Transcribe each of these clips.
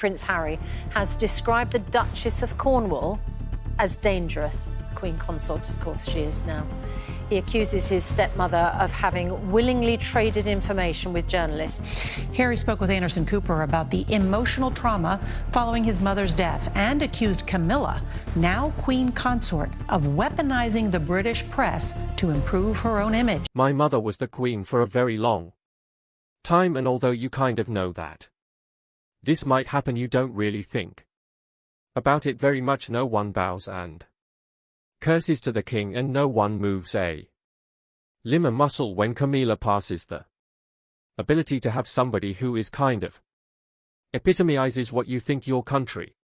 Prince Harry has described the Duchess of Cornwall as dangerous. Queen Consort, of course, she is now. He accuses his stepmother of having willingly traded information with journalists. Harry spoke with Anderson Cooper about the emotional trauma following his mother's death and accused Camilla, now Queen Consort, of weaponizing the British press to improve her own image. My mother was the Queen for a very long time, and although you kind of know that this might happen, you don't really think about it very much. No one bows and curses to the king, and no one moves a limb or muscle when Camilla passes. The ability to have somebody who is kind of epitomizes what you think your country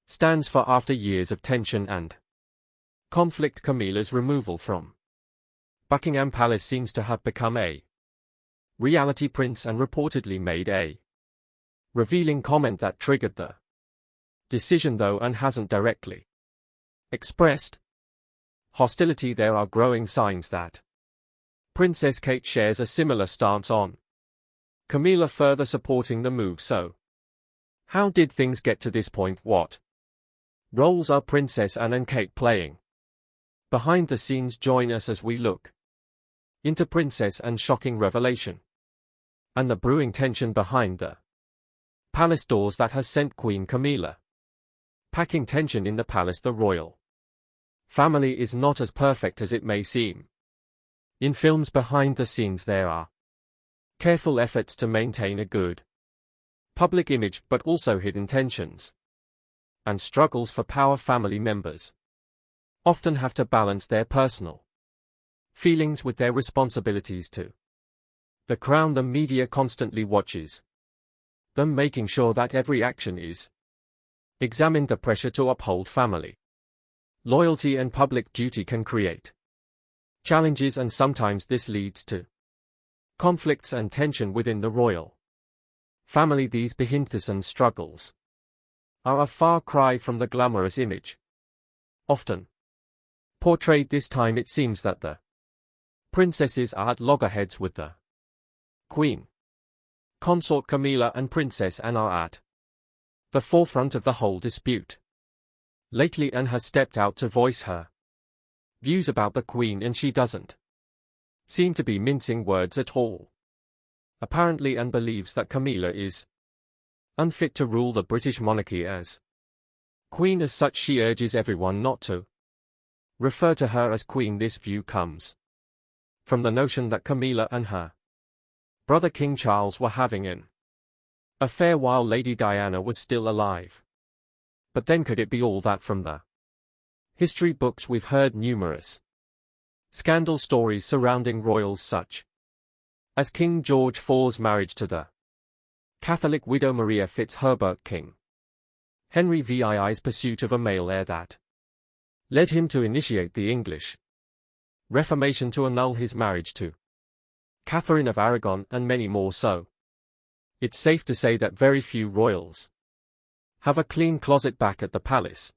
stands for after years of tension and conflict. Camilla's removal from Buckingham Palace seems to have become a reality. Prince and reportedly made a revealing comment that triggered the decision, though, and hasn't directly expressed hostility. There are growing signs that Princess Kate shares a similar stance on Camilla, further supporting the move. So, how did things get to this point? What roles are Princess Anne and Kate playing behind the scenes? Join us as we look into Princess Anne's shocking revelation and the brewing tension behind the palace doors that has sent Queen Camilla packing. Tension in the palace. The royal family is not as perfect as it may seem. In films, behind the scenes there are careful efforts to maintain a good public image, but also hidden tensions and struggles for power. Family members often have to balance their personal feelings with their responsibilities to the crown. The media constantly watches them, making sure that every action is examined. The pressure to uphold family loyalty and public duty can create challenges, and sometimes this leads to conflicts and tension within the royal family. These behind-the-scenes struggles are a far cry from the glamorous image often portrayed. This time it seems that the princesses are at loggerheads with the Queen Consort. Camilla and Princess Anne are at the forefront of the whole dispute lately. Anne has stepped out to voice her views about the Queen, and she doesn't seem to be mincing words at all. Apparently Anne believes that Camilla is unfit to rule the British monarchy as Queen. As such, she urges everyone not to refer to her as Queen. This view comes from the notion that Camilla and her brother King Charles were having an affair while Lady Diana was still alive. But then, could it be all that? From the history books we've heard numerous scandal stories surrounding royals, such as King George IV's marriage to the Catholic widow Maria Fitzherbert, King Henry VII's pursuit of a male heir that led him to initiate the English Reformation to annul his marriage to Catherine of Aragon, and many more. So, it's safe to say that very few royals have a clean closet back at the palace.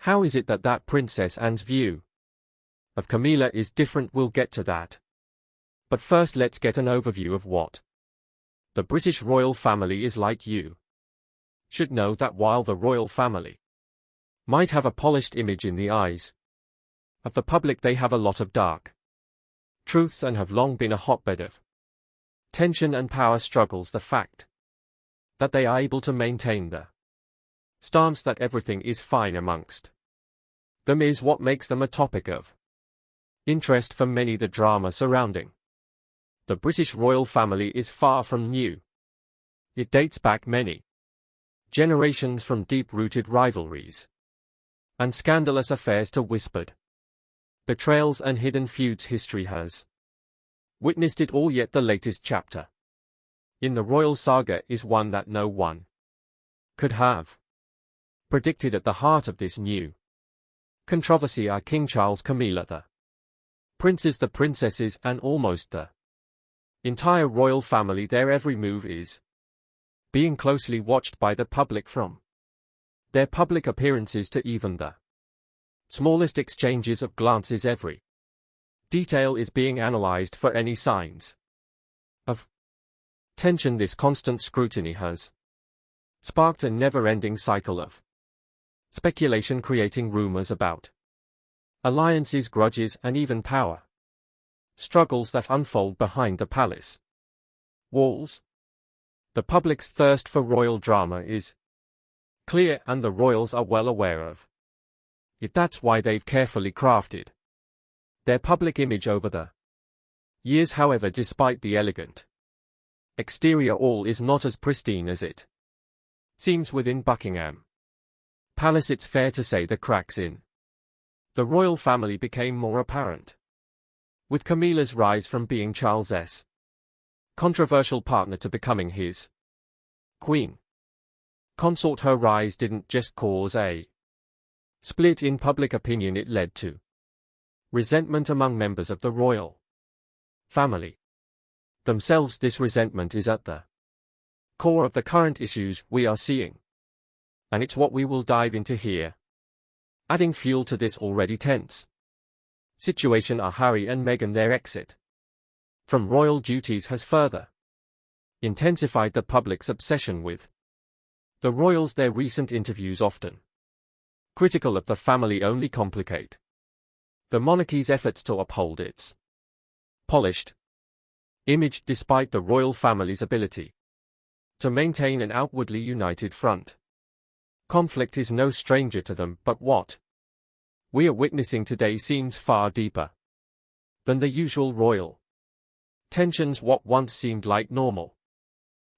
How is it that Princess Anne's view of Camilla is different? We'll get to that. But first, let's get an overview of what the British royal family is like. You should know that while the royal family might have a polished image in the eyes of the public, they have a lot of dark truths and have long been a hotbed of tension and power struggles. The fact that they are able to maintain the stance that everything is fine amongst them is what makes them a topic of interest for many. The drama surrounding the British royal family is far from new. It dates back many generations, from deep-rooted rivalries and scandalous affairs to whispered betrayals and hidden feuds. History has witnessed it all, yet the latest chapter in the royal saga is one that no one could have predicted. At the heart of this new controversy are King Charles, Camilla, the princes, the princesses, and almost the entire royal family. Their every move is being closely watched by the public, from their public appearances to even the smallest exchanges of glances. Every detail is being analyzed for any signs of tension. This constant scrutiny has sparked a never-ending cycle of speculation, creating rumors about alliances, grudges, and even power struggles that unfold behind the palace walls. The public's thirst for royal drama is clear, and the royals are well aware of it. That's why they've carefully crafted their public image over the years. However, despite the elegant exterior, all is not as pristine as it seems within Buckingham Palace. It's fair to say the cracks in the royal family became more apparent with Camilla's rise from being Charles's controversial partner to becoming his queen consort. Her rise didn't just cause a split in public opinion, it led to resentment among members of the royal family themselves. This resentment is at the core of the current issues we are seeing, and it's what we will dive into here. Adding fuel to this already tense situation are Harry and Meghan. Their exit from royal duties has further intensified the public's obsession with the royals. Their recent interviews, often critical of the family, only complicate the monarchy's efforts to uphold its polished image. Despite the royal family's ability to maintain an outwardly united front, conflict is no stranger to them. But what we are witnessing today seems far deeper than the usual royal tensions. What once seemed like normal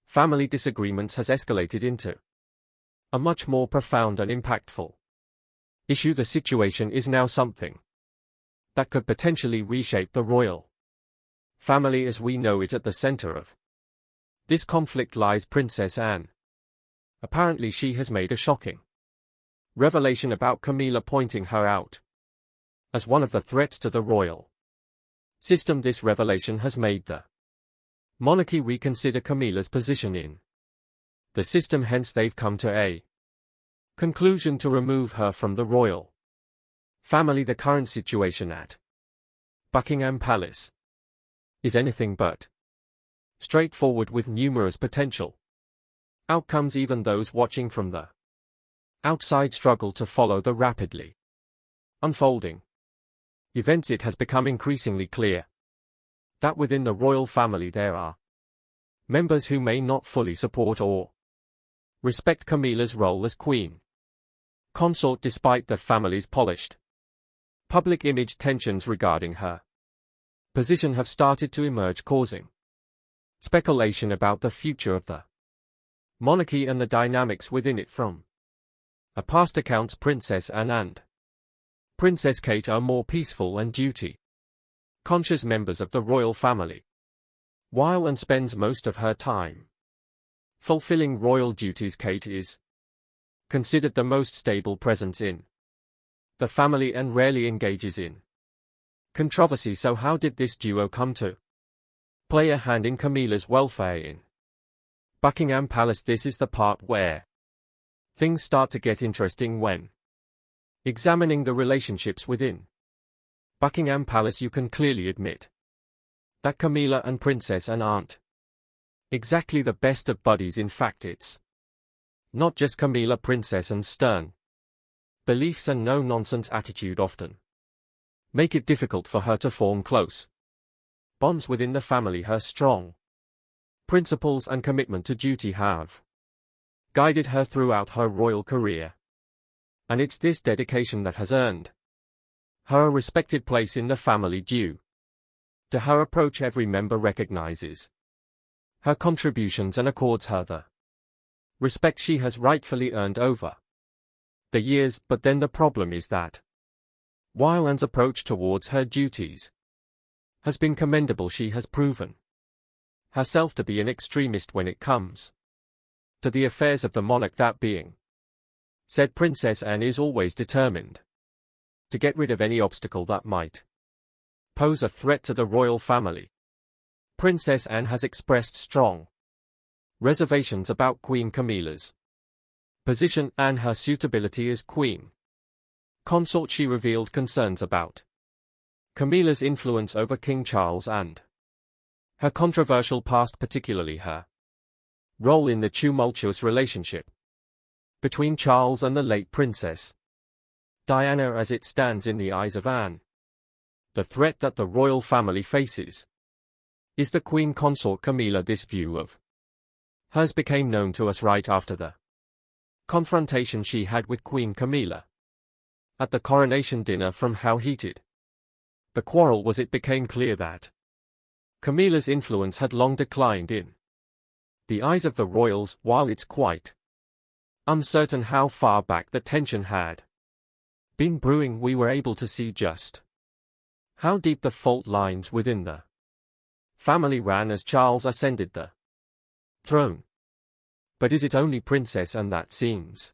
family disagreements has escalated into a much more profound and impactful issue. The situation is now something that could potentially reshape the royal family as we know it. At the center of this conflict lies Princess Anne. Apparently she has made a shocking revelation about Camilla, pointing her out as one of the threats to the royal system. This revelation has made the monarchy reconsider Camilla's position in the system, hence they've come to a conclusion to remove her from the royal family. The current situation at Buckingham Palace is anything but straightforward, with numerous potential outcomes. Even those watching from the outside struggle to follow the rapidly unfolding events. It has become increasingly clear that within the royal family there are members who may not fully support or respect Camilla's role as queen consort. Despite the family's polished public image, tensions regarding her position have started to emerge, causing speculation about the future of the monarchy and the dynamics within it. From a past accounts, Princess Anne and Princess Kate are more peaceful and duty-conscious members of the royal family, while Anne spends most of her time fulfilling royal duties. Kate is considered the most stable presence in the family and rarely engages in controversy. So how did this duo come to play a hand in Camilla's welfare in Buckingham Palace? This is the part where things start to get interesting. When examining the relationships within Buckingham Palace, you can clearly admit that Camilla and Princess Anne aren't exactly the best of buddies. In fact, it's not just Camilla. Princess Anne's stern beliefs and no-nonsense attitude often make it difficult for her to form close bonds within the family. Her strong principles and commitment to duty have guided her throughout her royal career, and it's this dedication that has earned her a respected place in the family. Due to her approach, every member recognizes her contributions and accords her the respect she has rightfully earned over the years. But then the problem is that while Anne's approach towards her duties has been commendable, she has proven herself to be an extremist when it comes to the affairs of the monarch. That being said, Princess Anne is always determined to get rid of any obstacle that might pose a threat to the royal family. Princess Anne has expressed strong reservations about Queen Camilla's position and her suitability as queen consort. She revealed concerns about Camilla's influence over King Charles and her controversial past, particularly her Role in the tumultuous relationship between Charles and the late Princess Diana as it stands in the eyes of Anne. The threat that the royal family faces is the Queen Consort Camilla. This view of hers became known to us right after the confrontation she had with Queen Camilla at the coronation dinner. From how heated the quarrel was, it became clear that Camilla's influence had long declined in the eyes of the royals. While it's quite uncertain how far back the tension had been brewing, we were able to see just how deep the fault lines within the family ran as Charles ascended the throne. But is it only Princess Anne that seems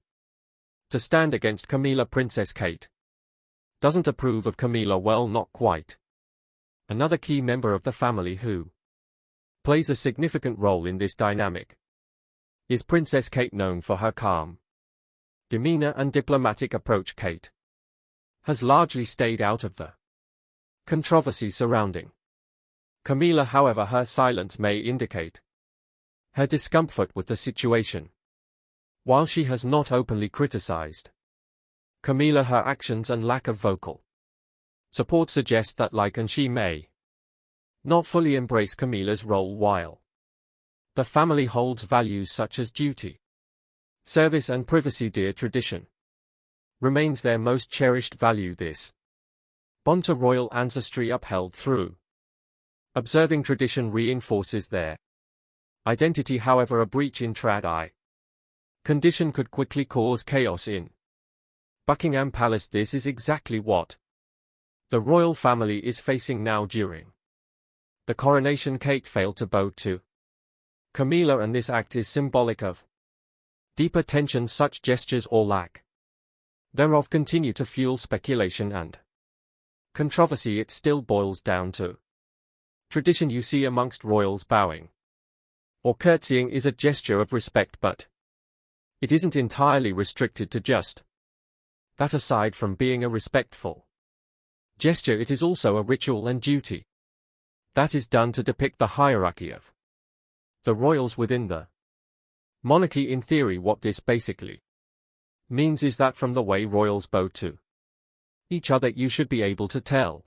to stand against Camilla? Princess Kate doesn't approve of Camilla. Well, not quite. Another key member of the family who plays a significant role in this dynamic is Princess Kate. Known for her calm demeanor and diplomatic approach, Kate has largely stayed out of the controversy surrounding Camilla. However, her silence may indicate her discomfort with the situation. While she has not openly criticized Camilla, her actions and lack of vocal support suggest that, like Anne, she may not fully embrace Camilla's role. While the family holds values such as duty, service and privacy dear, tradition remains their most cherished value. This bond to royal ancestry, upheld through observing tradition, reinforces their identity. However, a breach in trad condition could quickly cause chaos in Buckingham Palace. This is exactly what the royal family is facing now. During the coronation, Kate failed to bow to Camilla, and this act is symbolic of deeper tension. Such gestures, or lack thereof, continue to fuel speculation and controversy. It still boils down to tradition. You see amongst royals, bowing or curtsying is a gesture of respect, but it isn't entirely restricted to just that. Aside from being a respectful gesture, it is also a ritual and duty that is done to depict the hierarchy of the royals within the monarchy. In theory, what this basically means is that from the way royals bow to each other, you should be able to tell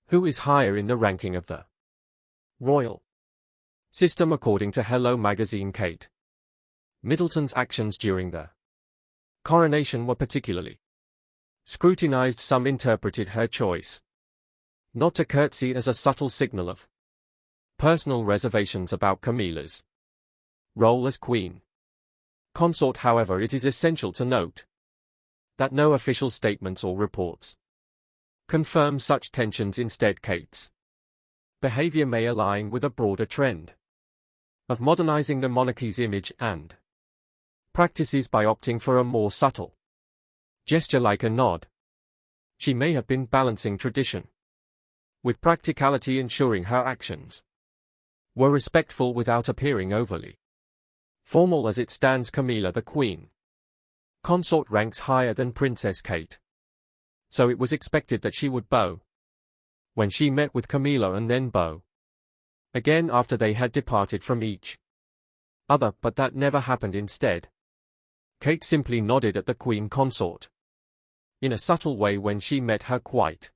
who is higher in the ranking of the royal system. According to Hello magazine, Kate Middleton's actions during the coronation were particularly scrutinized. Some interpreted her choice not to curtsy as a subtle signal of personal reservations about Camilla's role as queen consort. However, it is essential to note that no official statements or reports confirm such tensions. Instead, Kate's behavior may align with a broader trend of modernizing the monarchy's image and practices by opting for a more subtle gesture like a nod. She may have been balancing tradition with practicality, ensuring her actions were respectful without appearing overly formal. As it stands, Camilla, the queen consort, ranks higher than Princess Kate, so it was expected that she would bow when she met with Camilla and then bow again after they had departed from each other, but that never happened. Instead, Kate simply nodded at the Queen Consort in a subtle way when she met her. Quite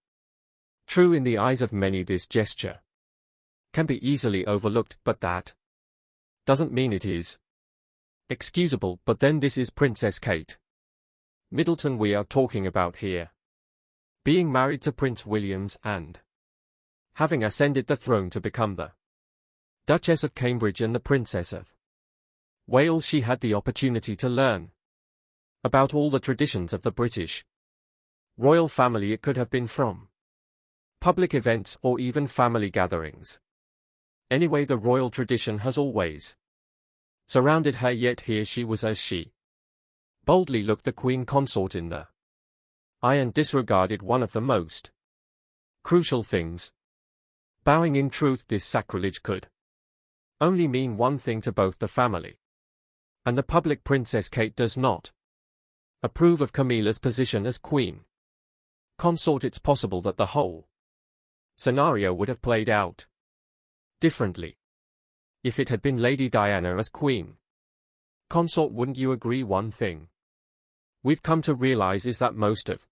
true in the eyes of many, this gesture can be easily overlooked, but that doesn't mean it is excusable. But then this is Princess Kate Middleton we are talking about here, being married to Prince William and having ascended the throne to become the Duchess of Cambridge and the Princess of Wales. She had the opportunity to learn about all the traditions of the British royal family. It could have been from public events or even family gatherings. Anyway, the royal tradition has always surrounded her, yet here she was as she boldly looked the Queen Consort in the eye and disregarded one of the most crucial things. Bowing. In truth, this sacrilege could only mean one thing to both the family and the public. Princess Kate does not approve of Camilla's position as Queen Consort. It's possible that the whole scenario would have played out differently If it had been Lady Diana as queen consort, wouldn't you agree one thing we've come to realize is that most of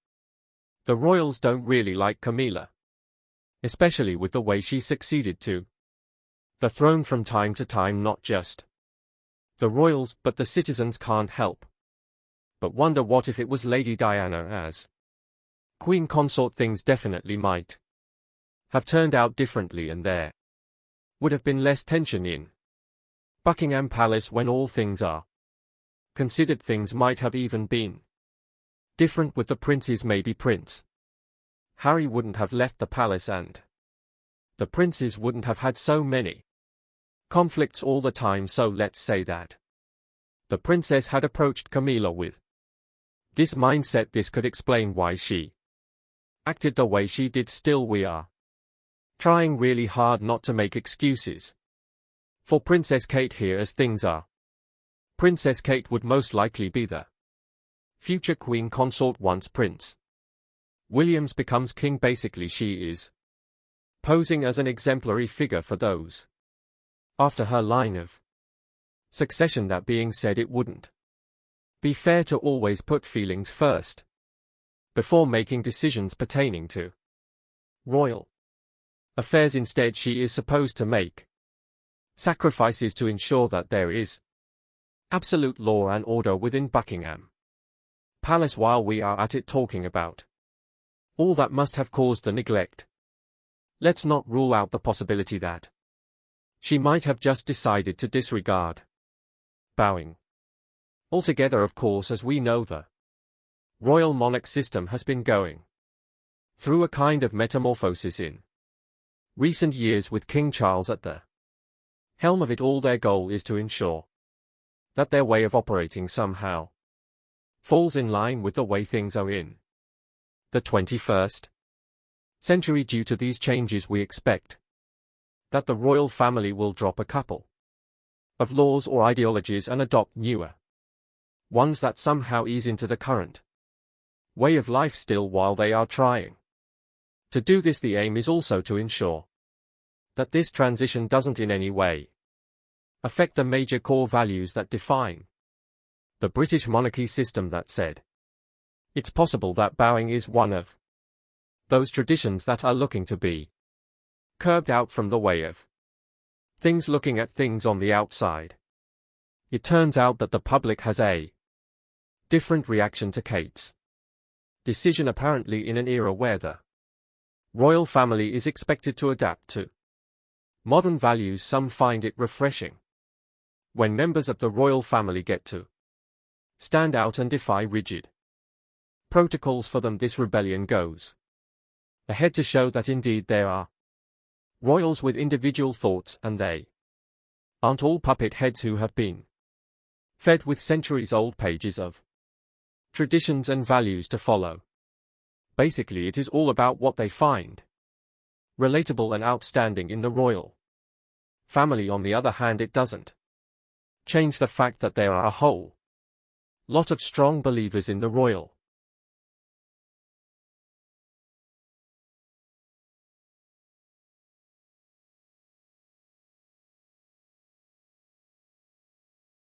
the royals don't really like Camilla, especially with the way she succeeded to the throne from time to time. Not just the royals, but the citizens can't help but wonder, what if it was Lady Diana as queen consort? Things definitely might have turned out differently, and there would have been less tension in Buckingham Palace. When all things are considered, things might have even been different with the princes. Maybe Prince Harry wouldn't have left the palace, and the princes wouldn't have had so many conflicts all the time. So let's say that the princess had approached Camilla with this mindset. This could explain why she acted the way she did. Still, we are trying really hard not to make excuses for Princess Kate here. As things are, Princess Kate would most likely be the future queen consort once Prince Williams becomes king. Basically, she is posing as an exemplary figure for those after her line of succession. That being said, it wouldn't be fair to always put feelings first before making decisions pertaining to royal affairs. Instead, she is supposed to make sacrifices to ensure that there is absolute law and order within Buckingham Palace. While we are at it talking about all that must have caused the neglect, let's not rule out the possibility that she might have just decided to disregard bowing altogether. Of course, as we know, the royal monarch system has been going through a kind of metamorphosis in recent years, with King Charles at the helm of it all. Their goal is to ensure that their way of operating somehow falls in line with the way things are in the 21st century. Due to these changes, we expect that the royal family will drop a couple of laws or ideologies and adopt newer ones that somehow ease into the current way of life. Still, while they are trying to do this, the aim is also to ensure that this transition doesn't in any way affect the major core values that define the British monarchy system. That said, it's possible that bowing is one of those traditions that are looking to be curbed out from the way of things. Looking at things on the outside, it turns out that the public has a different reaction to Kate's decision, apparently in an era where the royal family is expected to adapt to modern values. Some find it refreshing when members of the royal family get to stand out and defy rigid protocols. For them, this rebellion goes ahead to show that indeed there are royals with individual thoughts, and they aren't all puppet heads who have been fed with centuries-old pages of traditions and values to follow. Basically, it is all about what they find relatable and outstanding in the royal family. On the other hand, it doesn't change the fact that there are a whole lot of strong believers in the royal